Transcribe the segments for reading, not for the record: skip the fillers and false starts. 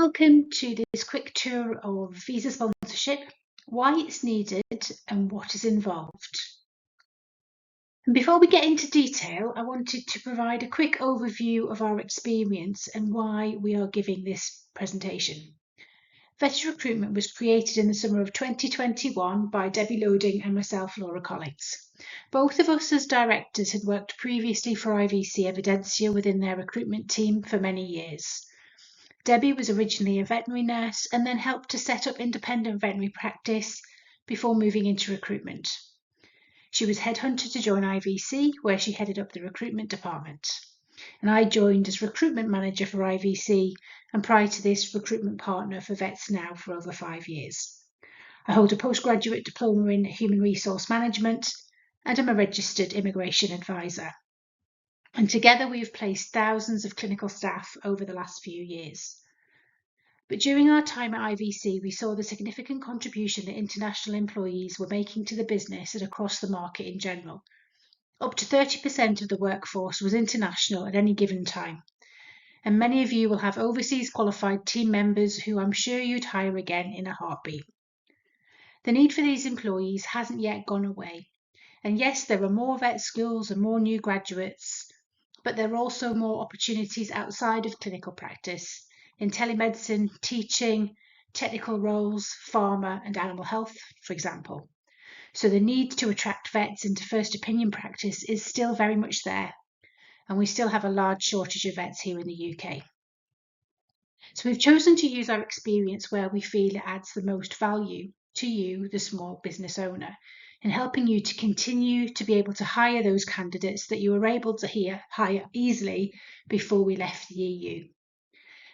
welcome to this quick tour of visa sponsorship, why it's needed and what is involved. And before we get into detail, I wanted to provide a quick overview of our experience and why we are giving this presentation. Vetted Recruitment was created in the summer of 2021 by Debbie Loading and myself, Laura Collins. Both of us as directors had worked previously for IVC Evidensia within their recruitment team for many years. Debbie was originally a veterinary nurse and then helped to set up independent veterinary practice before moving into recruitment. She was headhunted to join IVC, where she headed up the recruitment department. And I joined as recruitment manager for IVC, and prior to this, recruitment partner for Vets Now for over 5 years. I hold a postgraduate diploma in human resource management, and I'm a registered immigration advisor. And together we have placed thousands of clinical staff over the last few years. But during our time at IVC, we saw the significant contribution that international employees were making to the business and across the market in general. Up to 30% of the workforce was international at any given time. And many of you will have overseas qualified team members who I'm sure you'd hire again in a heartbeat. The need for these employees hasn't yet gone away. And yes, there are more vet schools and more new graduates, but there are also more opportunities outside of clinical practice in telemedicine, teaching, technical roles, pharma and animal health, for example. So the need to attract vets into first opinion practice is still very much there, and we still have a large shortage of vets here in the UK. So we've chosen to use our experience where we feel it adds the most value to you, the small business owner, in helping you to continue to be able to hire those candidates that you were able to hire easily before we left the EU.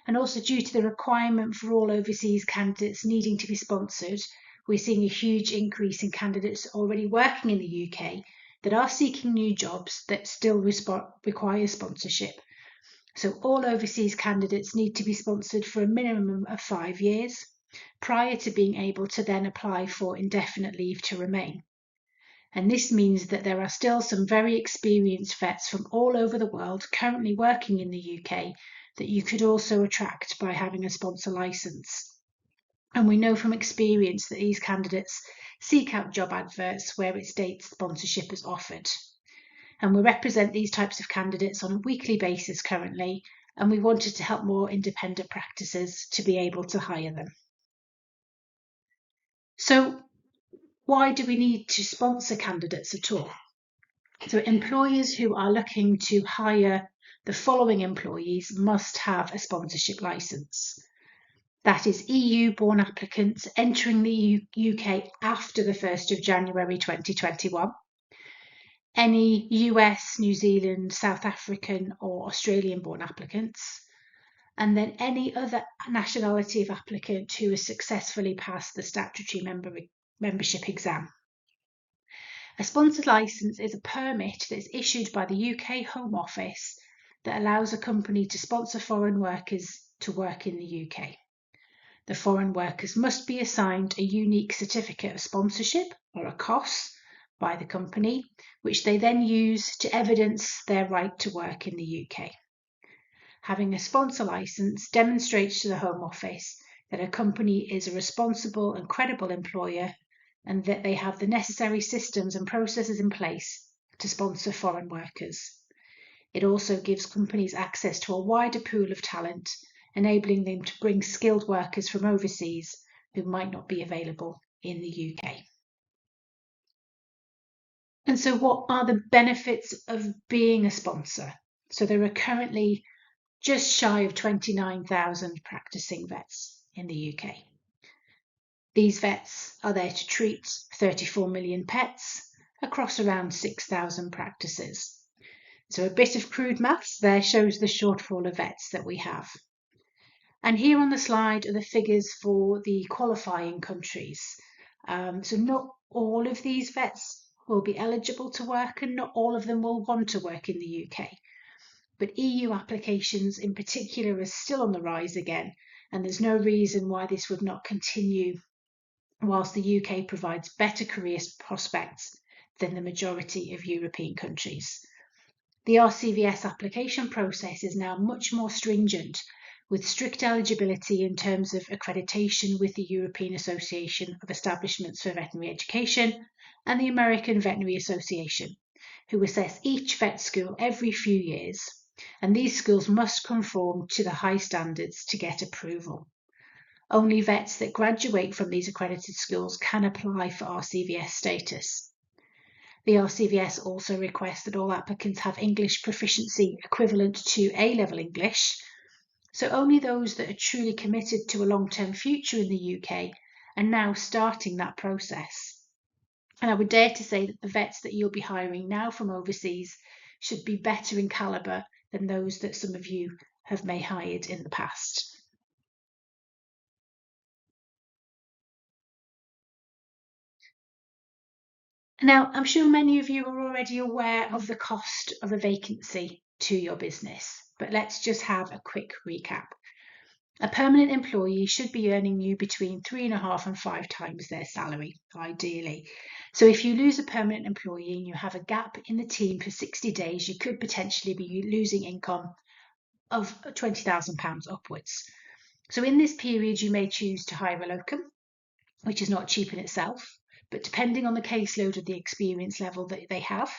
And also due to the requirement for all overseas candidates needing to be sponsored, we're seeing a huge increase in candidates already working in the UK that are seeking new jobs that still require sponsorship. So all overseas candidates need to be sponsored for a minimum of 5 years prior to being able to then apply for indefinite leave to remain. And this means that there are still some very experienced vets from all over the world currently working in the UK that you could also attract by having a sponsor license. And we know from experience that these candidates seek out job adverts where it states sponsorship is offered. And we represent these types of candidates on a weekly basis currently, and we wanted to help more independent practices to be able to hire them. So why do we need to sponsor candidates at all? So employers who are looking to hire the following employees must have a sponsorship licence. That is EU-born applicants entering the UK after the 1st of January 2021, any US, New Zealand, South African or Australian-born applicants, and then any other nationality of applicant who has successfully passed the statutory membership exam. A sponsored licence is a permit that is issued by the UK Home Office that allows a company to sponsor foreign workers to work in the UK. The foreign workers must be assigned a unique certificate of sponsorship, or a COS, by the company, which they then use to evidence their right to work in the UK. Having a sponsor licence demonstrates to the Home Office that a company is a responsible and credible employer and that they have the necessary systems and processes in place to sponsor foreign workers. It also gives companies access to a wider pool of talent, enabling them to bring skilled workers from overseas who might not be available in the UK. And so what are the benefits of being a sponsor? So there are currently just shy of 29,000 practicing vets in the UK. These vets are there to treat 34 million pets across around 6,000 practices. So a bit of crude maths there shows the shortfall of vets that we have. And here on the slide are the figures for the qualifying countries. So not all of these vets will be eligible to work and not all of them will want to work in the UK. But EU applications in particular are still on the rise again, and there's no reason why this would not continue whilst the UK provides better career prospects than the majority of European countries. The RCVS application process is now much more stringent, with strict eligibility in terms of accreditation with the European Association of Establishments for Veterinary Education and the American Veterinary Association, who assess each vet school every few years, and these schools must conform to the high standards to get approval. Only vets that graduate from these accredited schools can apply for RCVS status. The RCVS also requests that all applicants have English proficiency equivalent to A-level English, so only those that are truly committed to a long-term future in the UK are now starting that process. And I would dare to say that the vets that you'll be hiring now from overseas should be better in calibre than those that some of you have may hired in the past. Now, I'm sure many of you are already aware of the cost of a vacancy to your business, but let's just have a quick recap. A permanent employee should be earning you between 3.5 and 5 times their salary, ideally. So if you lose a permanent employee and you have a gap in the team for 60 days, you could potentially be losing income of £20,000 upwards. So in this period, you may choose to hire a locum, which is not cheap in itself, but depending on the caseload of the experience level that they have,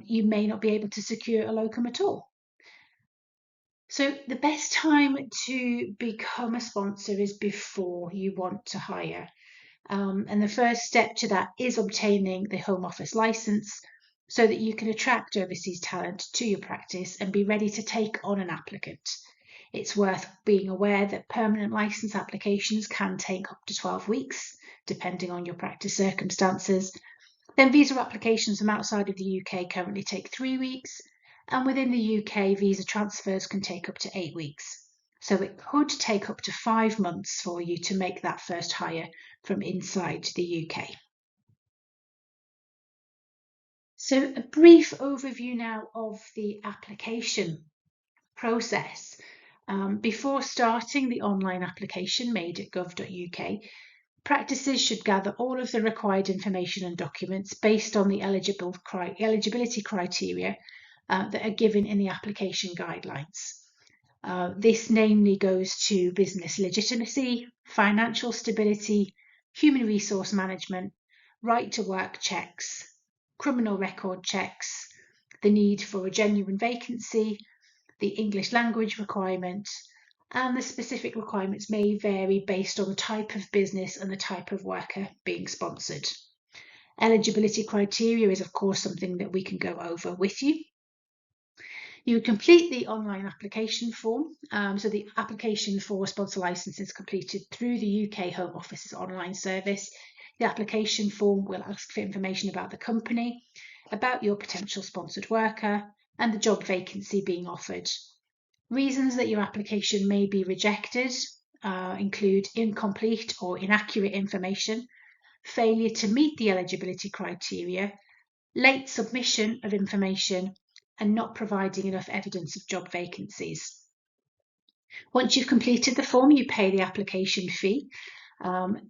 you may not be able to secure a locum at all. So the best time to become a sponsor is before you want to hire. And the first step to that is obtaining the Home Office licence so that you can attract overseas talent to your practice and be ready to take on an applicant. It's worth being aware that permanent licence applications can take up to 12 weeks, depending on your practice circumstances. Then visa applications from outside of the UK currently take 3 weeks, and within the UK, visa transfers can take up to 8 weeks. So it could take up to 5 months for you to make that first hire from inside the UK. So a brief overview now of the application process. Before starting the online application made at gov.uk, practices should gather all of the required information and documents based on the eligibility criteria that are given in the application guidelines. This namely goes to business legitimacy, financial stability, human resource management, right to work checks, criminal record checks, the need for a genuine vacancy, the English language requirement, and the specific requirements may vary based on the type of business and the type of worker being sponsored. Eligibility criteria is, of course, something that we can go over with you. You complete the online application form. So the application for sponsor licence is completed through the UK Home Office's online service. The application form will ask for information about the company, about your potential sponsored worker, and the job vacancy being offered. Reasons that your application may be rejected include incomplete or inaccurate information, failure to meet the eligibility criteria, late submission of information, and not providing enough evidence of job vacancies. Once you've completed the form, you pay the application fee.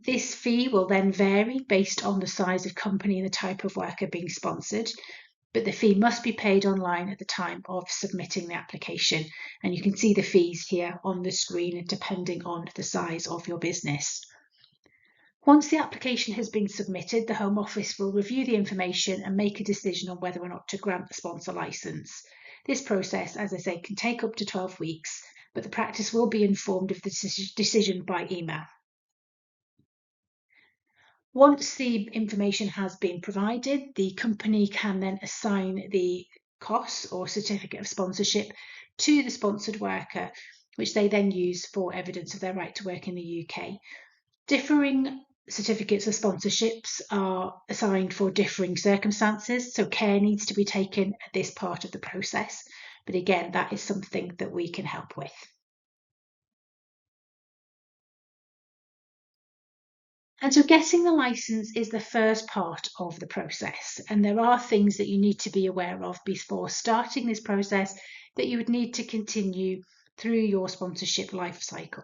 This fee will then vary based on the size of company and the type of worker being sponsored, but the fee must be paid online at the time of submitting the application. And you can see the fees here on the screen depending on the size of your business. Once the application has been submitted, the Home Office will review the information and make a decision on whether or not to grant the sponsor licence. This process, as I say, can take up to 12 weeks, but the practice will be informed of the decision by email. Once the information has been provided, the company can then assign the costs or certificate of sponsorship to the sponsored worker, which they then use for evidence of their right to work in the UK. Differing certificates of sponsorships are assigned for differing circumstances, so care needs to be taken at this part of the process. But again, that is something that we can help with. And so getting the licence is the first part of the process, and there are things that you need to be aware of before starting this process that you would need to continue through your sponsorship life cycle.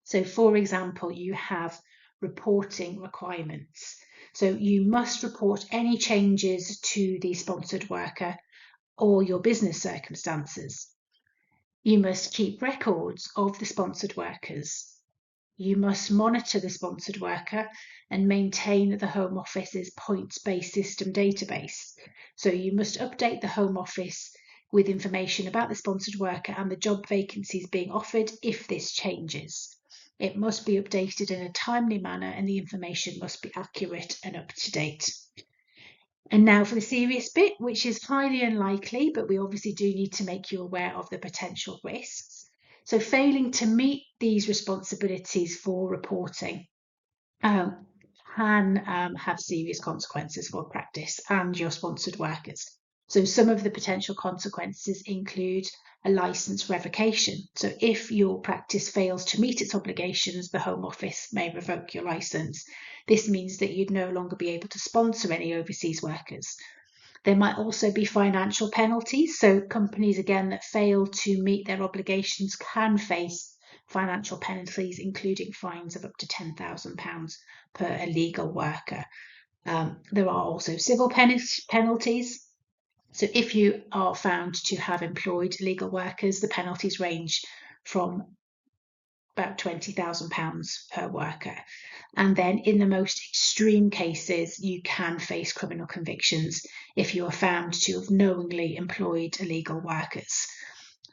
So for example, you have reporting requirements. So you must report any changes to the sponsored worker or your business circumstances. You must keep records of the sponsored workers. You must monitor the sponsored worker and maintain the Home Office's points-based system database. So you must update the Home Office with information about the sponsored worker and the job vacancies being offered if this changes. It must be updated in a timely manner and the information must be accurate and up to date. And now for the serious bit, which is highly unlikely, but we obviously do need to make you aware of the potential risks. So failing to meet these responsibilities for reporting can have serious consequences for practice and your sponsored workers. So some of the potential consequences include a licence revocation. So if your practice fails to meet its obligations, the Home Office may revoke your licence. This means that you'd no longer be able to sponsor any overseas workers. There might also be financial penalties. So companies, again, that fail to meet their obligations can face financial penalties, including fines of up to £10,000 per illegal worker. There are also civil penalties. So if you are found to have employed illegal workers, the penalties range from about £20,000 per worker. And then in the most extreme cases, you can face criminal convictions if you are found to have knowingly employed illegal workers.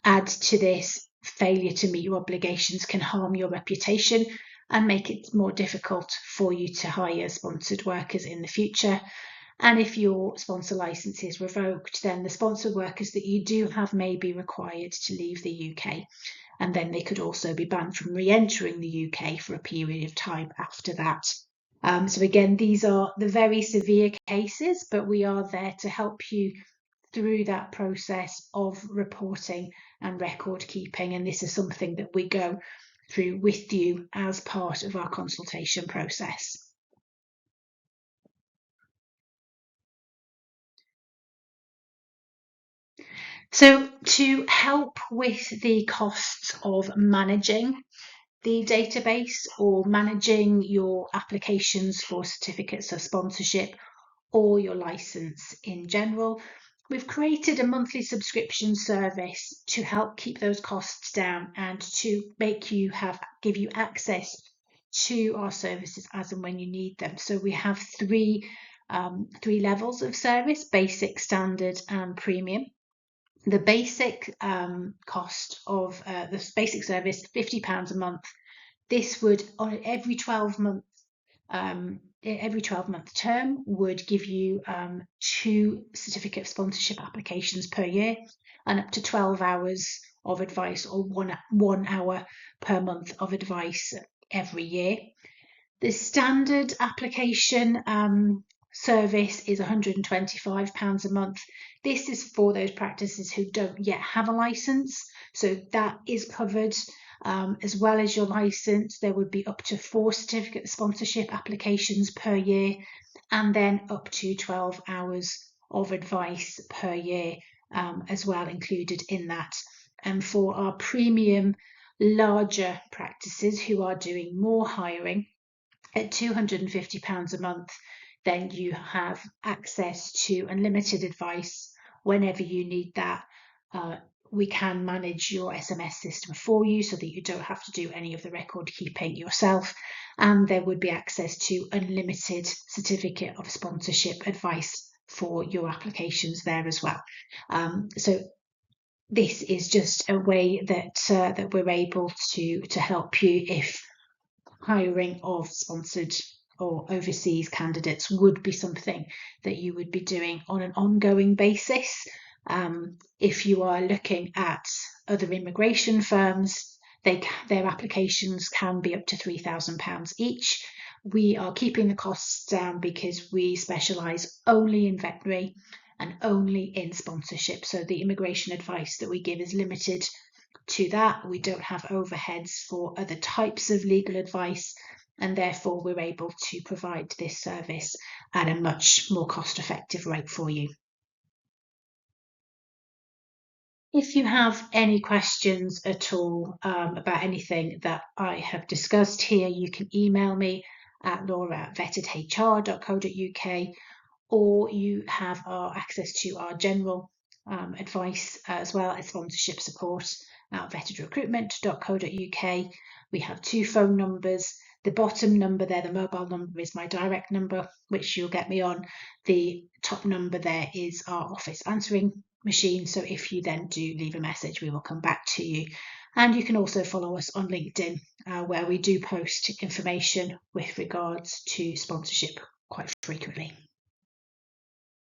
Add to this, failure to meet your obligations can harm your reputation and make it more difficult for you to hire sponsored workers in the future. And if your sponsor license is revoked, then the sponsored workers that you do have may be required to leave the UK. And then they could also be banned from re-entering the UK for a period of time after that. So again, these are the very severe cases, but we are there to help you through that process of reporting and record keeping. And this is something that we go through with you as part of our consultation process. So to help with the costs of managing the database or managing your applications for certificates of sponsorship or your license in general, we've created a monthly subscription service to help keep those costs down and to make you give you access to our services as and when you need them. So we have three levels of service: basic, standard, and premium. The basic cost of the basic service, £50 a month. This would, on every 12-month term, would give you 2 certificate of sponsorship applications per year and up to 12 hours of advice, or one hour per month of advice every year. The standard application service is £125 a month. This is for those practices who don't yet have a license, so that is covered. As well as your license, there would be up to 4 certificate of sponsorship applications per year, and then up to 12 hours of advice per year as well included in that. And for our premium larger practices who are doing more hiring, at £250 a month, then you have access to unlimited advice whenever you need that. We can manage your SMS system for you so that you don't have to do any of the record keeping yourself. And there would be access to unlimited certificate of sponsorship advice for your applications there as well. So this is just a way that we're able to help you if hiring of sponsored or overseas candidates would be something that you would be doing on an ongoing basis. If you are looking at other immigration firms, their applications can be up to £3,000 each. We are keeping the costs down because we specialise only in veterinary and only in sponsorship. So the immigration advice that we give is limited to that. We don't have overheads for other types of legal advice, and therefore we're able to provide this service at a much more cost-effective rate for you. If you have any questions at all about anything that I have discussed here, you can email me at laura@vettedhr.co.uk, or you have access to our general advice as well as sponsorship support vetedrecruitment.co.uk. We have 2 phone numbers. The bottom number there, the mobile number, is my direct number, which you'll get me on. The top number there is our office answering machine. So if you then do leave a message, we will come back to you. And you can also follow us on LinkedIn, where we do post information with regards to sponsorship quite frequently.